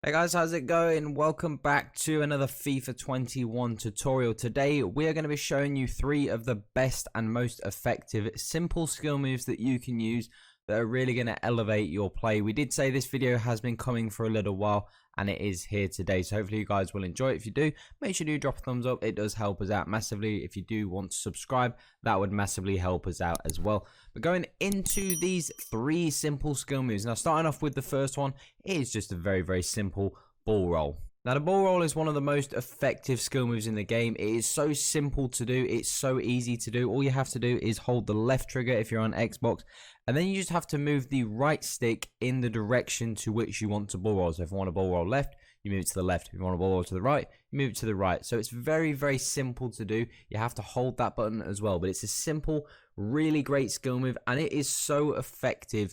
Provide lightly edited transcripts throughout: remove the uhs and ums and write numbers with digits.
Hey guys, how's it going? Welcome back to another FIFA 21 tutorial. Today we are going to be showing you 3 of the best and most effective simple skill moves that you can use that are really going to elevate your play. We did say this video has been coming for a little while and it is here today, so hopefully you guys will enjoy it. If you do, make sure you drop a thumbs up. It does help us out massively. If you do want to subscribe, that would massively help us out as well. But going into these 3 simple skill moves, now starting off with the first one, it is just a very simple ball roll. Now the ball roll is one of the most effective skill moves in the game. It is so simple to do, it's so easy to do. All you have to do is hold the left trigger if you're on Xbox, and then you just have to move the right stick in the direction to which you want to ball roll. So if you want a ball roll left, you move it to the left. If you want a ball roll to the right, you move it to the right. So it's very simple to do. You have to hold that button as well, but it's a simple, really great skill move, and it is so effective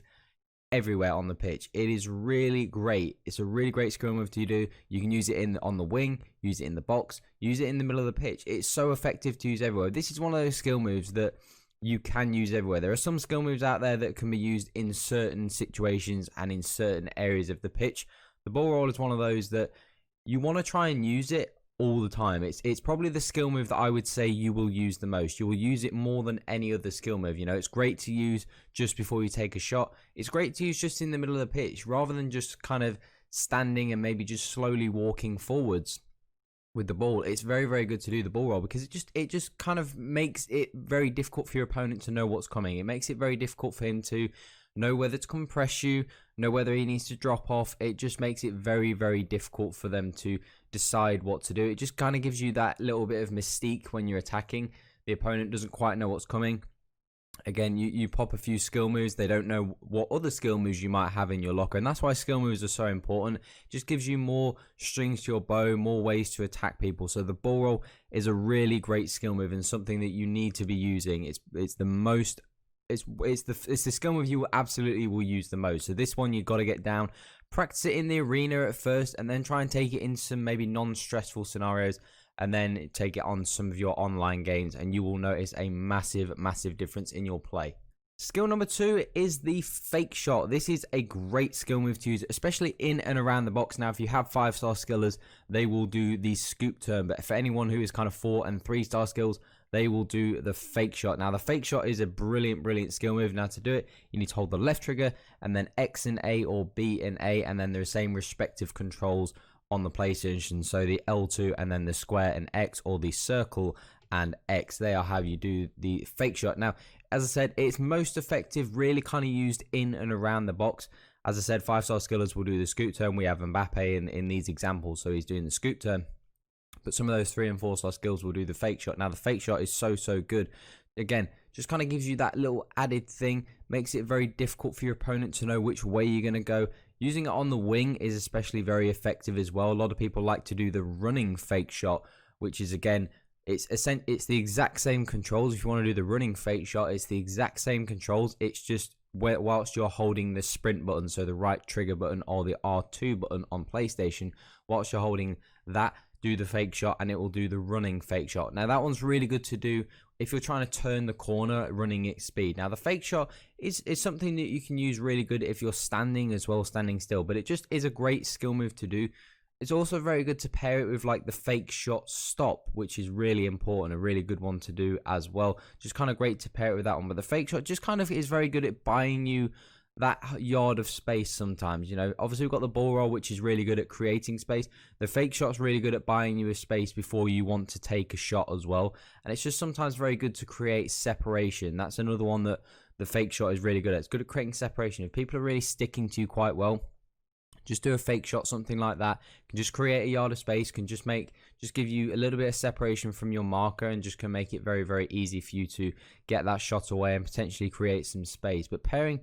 everywhere on the pitch. It is really great. It's a really great skill move to do. You can use it on the wing, use it in the box, use it in the middle of the pitch. It's so effective to use everywhere. This is one of those skill moves that you can use everywhere. There are some skill moves out there that can be used in certain situations and in certain areas of the pitch. The ball roll is one of those that you want to try and use it all the time. It's probably the skill move that I would say you will use the most. You will use it more than any other skill move. You know, it's great to use just before you take a shot. It's great to use just in the middle of the pitch rather than just kind of standing and maybe just slowly walking forwards with the ball. It's very good to do the ball roll because it just kind of makes it very difficult for your opponent to know what's coming. It makes it very difficult for him to know whether to compress you, know whether he needs to drop off. It just makes it very difficult for them to decide what to do. It just kind of gives you that little bit of mystique when you're attacking. The opponent doesn't quite know what's coming. Again, you pop a few skill moves, they don't know what other skill moves you might have in your locker, and that's why skill moves are so important. It just gives you more strings to your bow, more ways to attack people. So the ball roll is a really great skill move and something that you need to be using. It's the skill move you absolutely will use the most. So this one you've got to get down, practice it in the arena at first, and then try and take it in some maybe non-stressful scenarios, and then take it on some of your online games, and you will notice a massive difference in your play. Skill number 2 is the fake shot. This is a great skill move to use, especially in and around the box. Now, if you have 5-star skillers, they will do the scoop turn, but for anyone who is kind of 4 and 3-star skills, they will do the fake shot. Now, the fake shot is a brilliant skill move. Now, to do it, you need to hold the left trigger and then X and A or B and A, and then the same respective controls on the PlayStation. So the L2 and then the square and X, or the circle and X. They are how you do the fake shot. Now, as I said, it's most effective really kind of used in and around the box. As I said, 5-star skillers will do the scoop turn. We have Mbappe in these examples, so he's doing the scoop turn. But some of those 3 and 4-star skills will do the fake shot. Now, the fake shot is so good. Again, just kind of gives you that little added thing, makes it very difficult for your opponent to know which way you're going to go. Using it on the wing is especially very effective as well. A lot of people like to do the running fake shot, which is, again, it's the exact same controls. If you want to do the running fake shot, it's the exact same controls. It's just whilst you're holding the sprint button, so the right trigger button or the R2 button on PlayStation, whilst you're holding that, do the fake shot, and it will do the running fake shot. Now, that one's really good to do if you're trying to turn the corner running at speed. Now, the fake shot is something that you can use really good if you're standing as well, standing still, but it just is a great skill move to do. It's also very good to pair it with like the fake shot stop, which is really important, a really good one to do as well. Just kind of great to pair it with that one. But the fake shot just kind of is very good at buying you that yard of space sometimes. You know, obviously we've got the ball roll, which is really good at creating space. The fake shot's really good at buying you a space before you want to take a shot as well. And it's just sometimes very good to create separation. That's another one that the fake shot is really good at. It's good at creating separation. If people are really sticking to you quite well, just do a fake shot, something like that. Can just create a yard of space, can just give you a little bit of separation from your marker, and just can make it very easy for you to get that shot away and potentially create some space. But pairing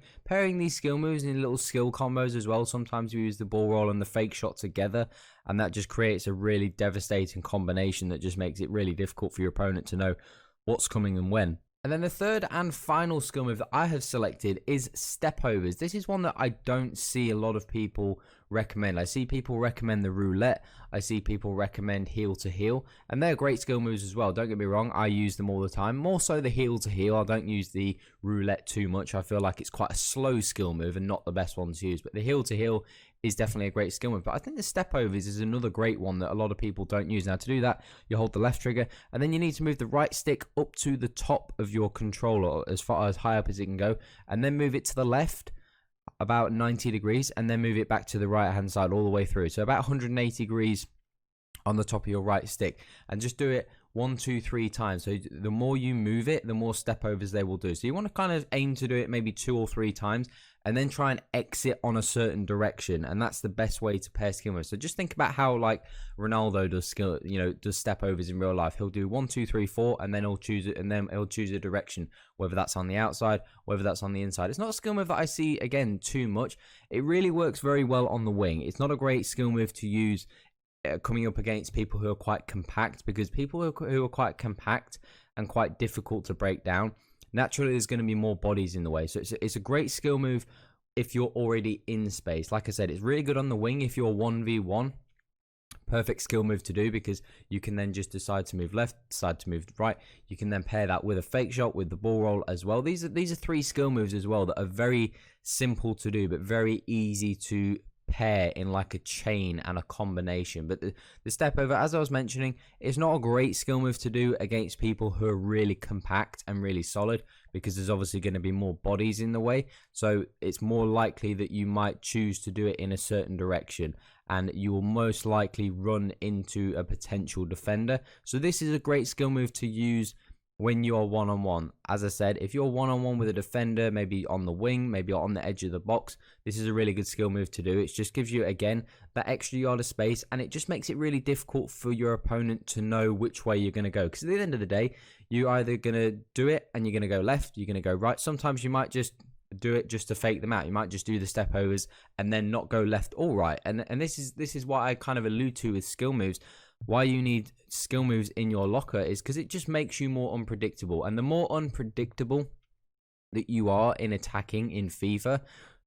these skill moves in little skill combos as well. Sometimes you use the ball roll and the fake shot together, and that just creates a really devastating combination that just makes it really difficult for your opponent to know what's coming and when. And then the third and final skill move that I have selected is step overs. This is one that I don't see a lot of people recommend. I see people recommend the roulette. I see people recommend heel to heel, and they're great skill moves as well. Don't get me wrong, I use them all the time. More so the heel to heel. I don't use the roulette too much. I feel like it's quite a slow skill move and not the best one to use. But the heel to heel is definitely a great skill move. But I think the step overs is another great one that a lot of people don't use. Now to do that, you hold the left trigger, and then you need to move the right stick up to the top of your controller, as far as high up as it can go, and then move it to the left about 90 degrees, and then move it back to the right hand side all the way through. So about 180 degrees on the top of your right stick, and just do it 1, 2, 3 times. So the more you move it, the more step overs they will do. So you want to kind of aim to do it maybe 2 or 3 times, and then try and exit on a certain direction, and that's the best way to pair skill moves. So just think about how like Ronaldo does does step overs in real life. He'll do 1, 2, 3, 4, and then he'll choose it, and then he'll choose a direction, whether that's on the outside, whether that's on the inside. It's not a skill move that I see again too much. It really works very well on the wing. It's not a great skill move to use coming up against people who are quite compact, because people who are quite compact and quite difficult to break down, naturally there's going to be more bodies in the way. So it's a great skill move if you're already in space. Like I said, it's really good on the wing if you're 1v1. Perfect skill move to do, because you can then just decide to move left, decide to move right. You can then pair that with a fake shot, with the ball roll as well. These are 3 skill moves as well that are very simple to do, but very easy to pair in like a chain and a combination. But the step over, as I was mentioning, it's not a great skill move to do against people who are really compact and really solid, because there's obviously going to be more bodies in the way. So it's more likely that you might choose to do it in a certain direction, and you will most likely run into a potential defender. So this is a great skill move to use when you're one-on-one. As I said, if you're one-on-one with a defender, maybe on the wing, maybe on the edge of the box, this is a really good skill move to do. It just gives you, again, that extra yard of space, and it just makes it really difficult for your opponent to know which way you're going to go. Because at the end of the day, you're either going to do it and you're going to go left, you're going to go right. Sometimes you might just do it just to fake them out. You might just do the step overs and then not go left or right. And this is what I kind of allude to with skill moves. Why you need skill moves in your locker is because it just makes you more unpredictable. And the more unpredictable that you are in attacking in FIFA,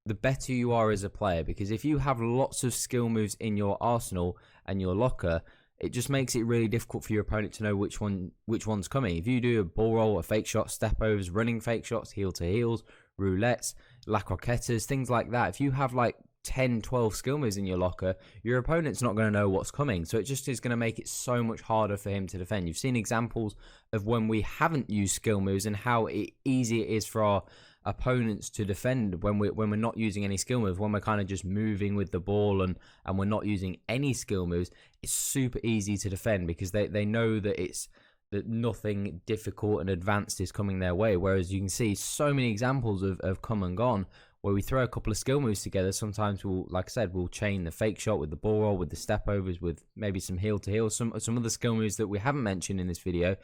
the better you are as a player. Because if you have lots of skill moves in your arsenal and your locker, it just makes it really difficult for your opponent to know which one's coming. If you do a ball roll, a fake shot, step overs, running fake shots, heel to heels, roulettes, la croquetas, things like that, if you have like 10, 12 skill moves in your locker, your opponent's not going to know what's coming. So it just is going to make it so much harder for him to defend. You've seen examples of when we haven't used skill moves and how easy it is for our opponents to defend when we're not using any skill moves, when we're kind of just moving with the ball and we're not using any skill moves. It's super easy to defend because they know that that nothing difficult and advanced is coming their way. Whereas you can see so many examples of come and gone where we throw a couple of skill moves together. Sometimes we'll, like I said, we'll chain the fake shot with the ball roll, with the step overs, with maybe some heel to heel, some other skill moves that we haven't mentioned in this video,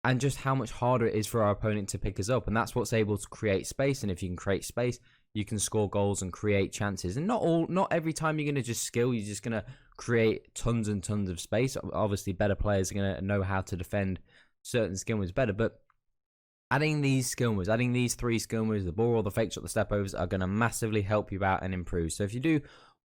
and just how much harder it is for our opponent to pick us up. And that's what's able to create space. And if you can create space, you can score goals and create chances. And not every time you're going to just skill, you're just going to create tons and tons of space. Obviously, better players are going to know how to defend certain skill moves better, but adding these skill moves, adding these 3 skill moves, the ball roll, the fake shot, the step overs, are going to massively help you out and improve. So if you do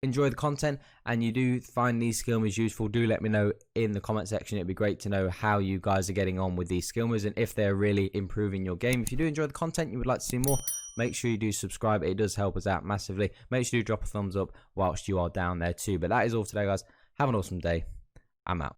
enjoy the content and you do find these skill moves useful, do let me know in the comment section. It'd be great to know how you guys are getting on with these skill moves and if they're really improving your game. If you do enjoy the content, you would like to see more, make sure you do subscribe. It does help us out massively. Make sure you drop a thumbs up whilst you are down there too. But that is all for today, guys. Have an awesome day. I'm out.